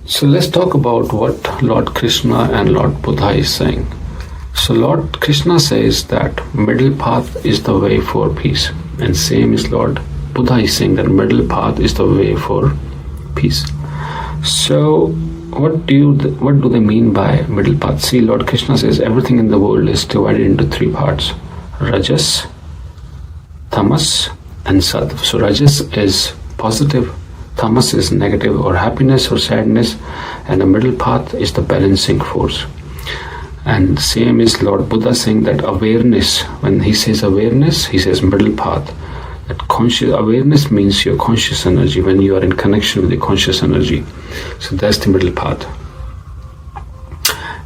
So let's talk about what Lord Krishna and Lord Buddha is saying. So Lord Krishna says that middle path is the way for peace, and same is Lord Buddha is saying that middle path is the way for peace. So what do they mean by middle path? See, Lord Krishna says everything in the world is divided into three parts: Rajas, Tamas, and Sattva. So Rajas is positive, Tamas is negative or happiness or sadness, and the middle path is the balancing force. And same is Lord Buddha saying that awareness, when he says awareness, he says middle path. That conscious awareness means your conscious energy, when you are in connection with the conscious energy. So that's the middle path.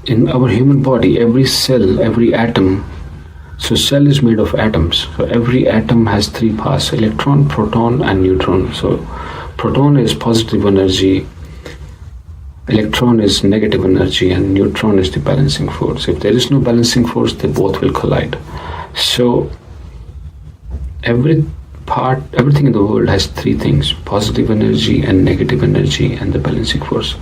In our human body, every cell, every atom, so cell is made of atoms. So every atom has three parts: electron, proton, and neutron. So proton is positive energy, electron is negative energy, and neutron is the balancing force. If there is no balancing force, they both will collide. So everything in the world has three things: positive energy and negative energy and the balancing force.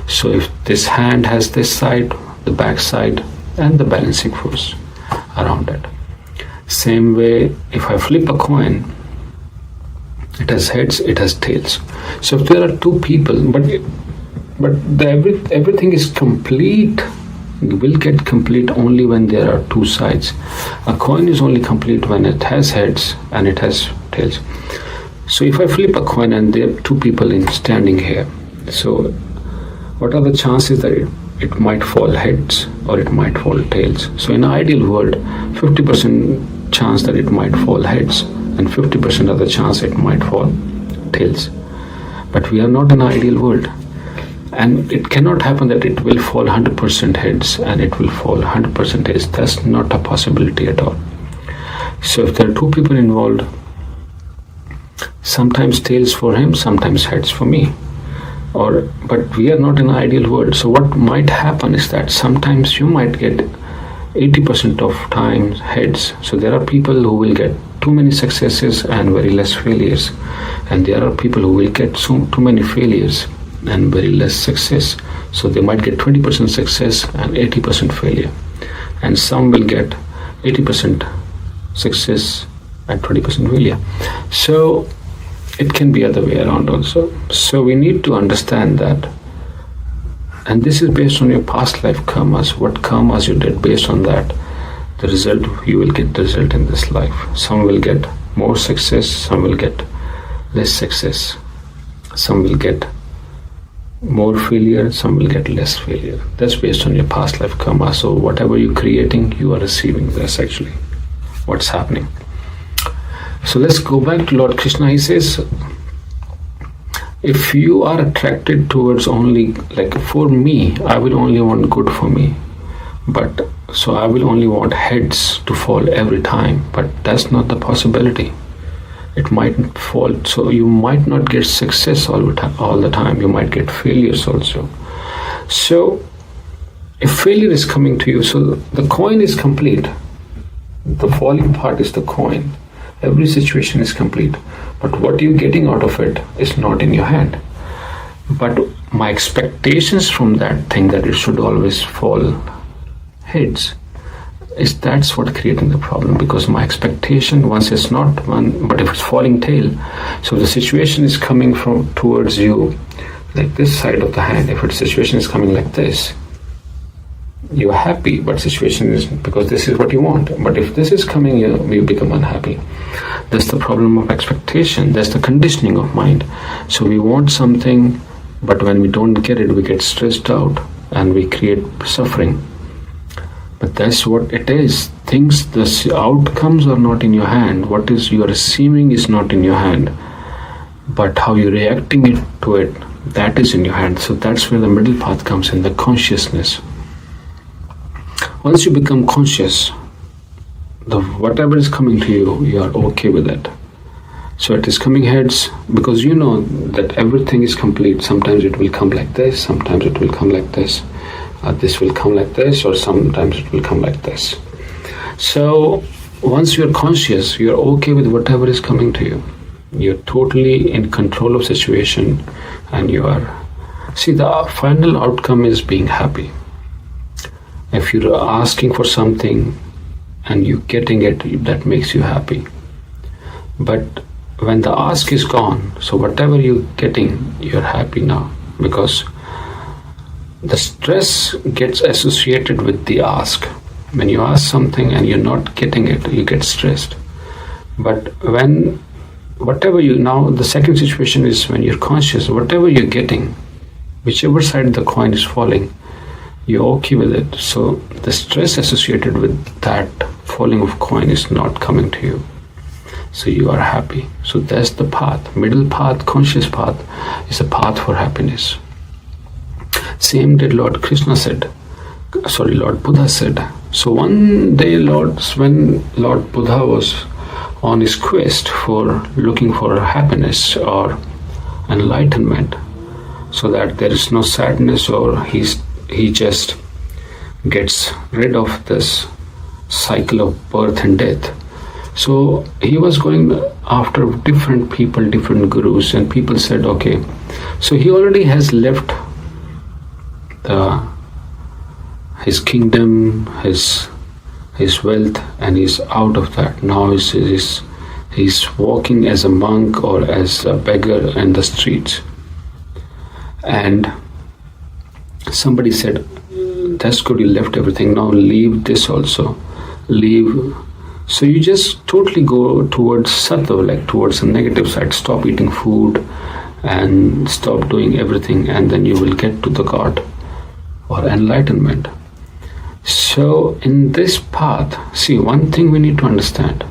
So if this hand has this side, the back side, and the balancing force around it. Same way, if I flip a coin, it has heads, it has tails. So if there are two people, everything is complete, will get complete only when there are two sides. A coin is only complete when it has heads and it has tails. So if I flip a coin and there are two people standing here, so what are the chances that it might fall heads or it might fall tails? So in an ideal world, 50% chance that it might fall heads and 50% of the chance it might fall tails. But we are not in an ideal world. And it cannot happen that it will fall 100% heads and it will fall 100% tails. That's not a possibility at all. So if there are two people involved, sometimes tails for him, sometimes heads for me. But we are not in an ideal world. So what might happen is that sometimes you might get 80% of times heads. So there are people who will get too many successes and very less failures. And there are people who will get too many failures and very less success. So they might get 20% success and 80% failure. And some will get 80% success and 20% failure. So it can be other way around also. So we need to understand that. And this is based on your past life karmas. What karmas you did, based on that, the result, you will get the result in this life. Some will get more success, some will get less success. Some will get more failure, some will get less failure. That's based on your past life karma. So whatever you're creating, you are receiving. That's actually what's happening. So let's go back to Lord Krishna. He says, if you are attracted towards only, like for me, I will only want good for me. But so I will only want heads to fall every time. But that's not the possibility. It might fall, so you might not get success all the time. You might get failures also. So if failure is coming to you, so the coin is complete. The falling part is the coin. Every situation is complete. But what you're getting out of it is not in your hand. But my expectations from that thing, that it should always fall heads, that's what creating the problem. Because my expectation, once it's not one, but if it's falling tail, so the situation is coming from towards you like this side of the hand. If its situation is coming like this, you're happy, but situation is, because this is what you want. But if this is coming, you become unhappy. That's the problem of expectation. That's the conditioning of mind. So we want something, but when we don't get it, we get stressed out and we create suffering. But that's what it is. Things, the outcomes are not in your hand. What is you are receiving is not in your hand. But how you're reacting to it, that is in your hand. So that's where the middle path comes in, the consciousness. Once you become conscious, whatever is coming to you, you are okay with it. So it is coming heads because you know that everything is complete. Sometimes it will come like this, sometimes it will come like this. This will come like this, or sometimes it will come like this. So once you're conscious, you're okay with whatever is coming to you. You're totally in control of situation and you are See, the final outcome is being happy. If you're asking for something and you're getting it, that makes you happy. But when the ask is gone, so whatever you're getting, you're happy now, because the stress gets associated with the ask. When you ask something and you're not getting it, you get stressed. But when now the second situation is when you're conscious, whatever you're getting, whichever side the coin is falling, you're okay with it. So the stress associated with that falling of coin is not coming to you. So you are happy. So that's the path. Middle path, conscious path, is a path for happiness. Same did Lord Buddha said. So one day, when Lord Buddha was on his quest for looking for happiness or enlightenment, so that there is no sadness, or he just gets rid of this cycle of birth and death. So he was going after different people, different gurus, and people said, okay, so he already has left his kingdom, his wealth, and he's out of that. Now he's walking as a monk or as a beggar in the streets. And somebody said, that's good, you left everything, now leave this also, leave. So you just totally go towards sattva, like towards the negative side. Stop eating food and stop doing everything, and then you will get to the God or enlightenment. So in this path, see, one thing we need to understand: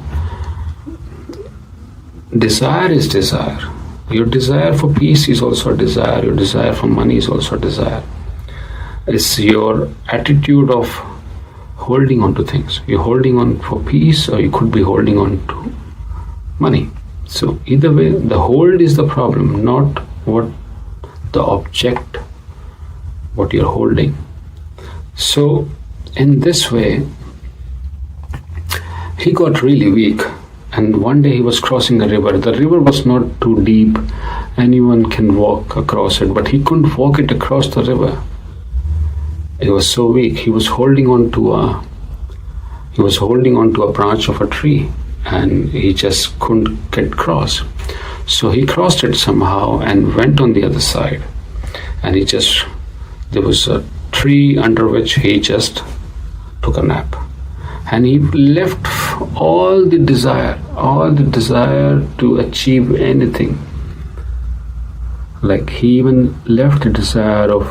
desire is desire. Your desire for peace is also a desire. Your desire for money is also a desire. It's your attitude of holding on to things. You're holding on for peace, or you could be holding on to money. So either way, the hold is the problem, not what the object, what you're holding. So in this way, he got really weak. And one day he was crossing the river. The river was not too deep. Anyone can walk across it, but he couldn't walk it across the river. He was so weak. He was holding on to a branch of a tree, and he just couldn't get across. So he crossed it somehow and went on the other side. And there was a tree under which he just took a nap. And he left all the desire to achieve anything. Like he even left the desire of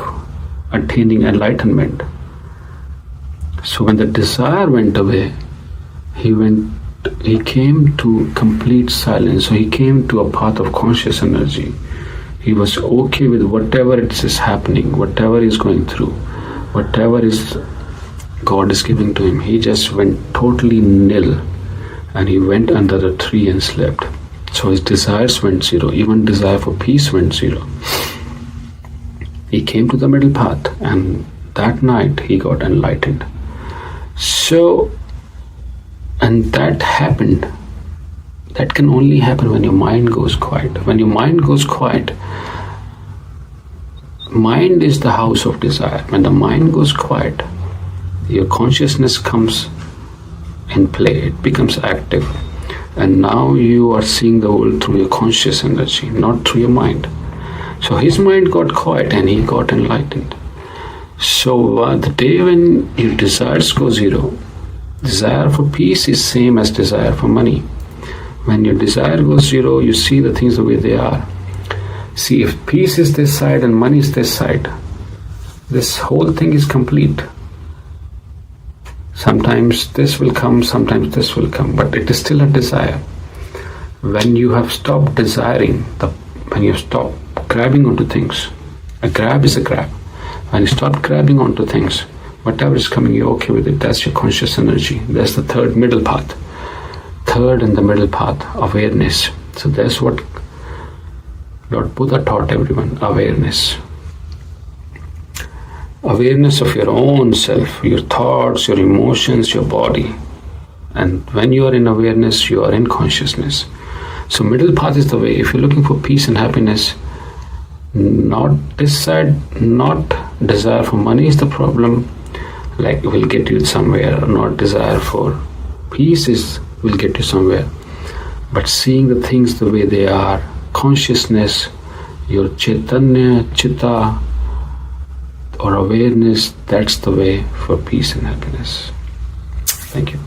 attaining enlightenment. So when the desire went away, he came to complete silence. So he came to a path of conscious energy. He was okay with whatever it is happening, whatever he's going through, whatever is God is giving to him. He just went totally nil, and he went under the tree and slept. So his desires went zero. Even desire for peace went zero. He came to the middle path, and that night he got enlightened. So, and that happened. That can only happen when your mind goes quiet. When your mind goes quiet, mind is the house of desire. When the mind goes quiet, your consciousness comes in play. It becomes active. And now you are seeing the world through your conscious energy, not through your mind. So his mind got quiet and he got enlightened. So the day when your desires go zero, desire for peace is same as desire for money. When your desire goes zero, you see the things the way they are. See, if peace is this side and money is this side, this whole thing is complete. Sometimes this will come, sometimes this will come, but it is still a desire. When you have stopped desiring, when you stop grabbing onto things, a grab is a grab. When you stop grabbing onto things, whatever is coming, you're okay with it. That's your conscious energy. That's the third middle path. Third and the middle path, awareness. So that's what Lord Buddha taught everyone, awareness. Awareness of your own self, your thoughts, your emotions, your body. And when you are in awareness, you are in consciousness. So middle path is the way. If you're looking for peace and happiness, Not desire for money is the problem, like will get you somewhere. Not desire for peace will get you somewhere, but seeing the things the way they are, consciousness, your chaitanya, chitta, or awareness, that's the way for peace and happiness. Thank you.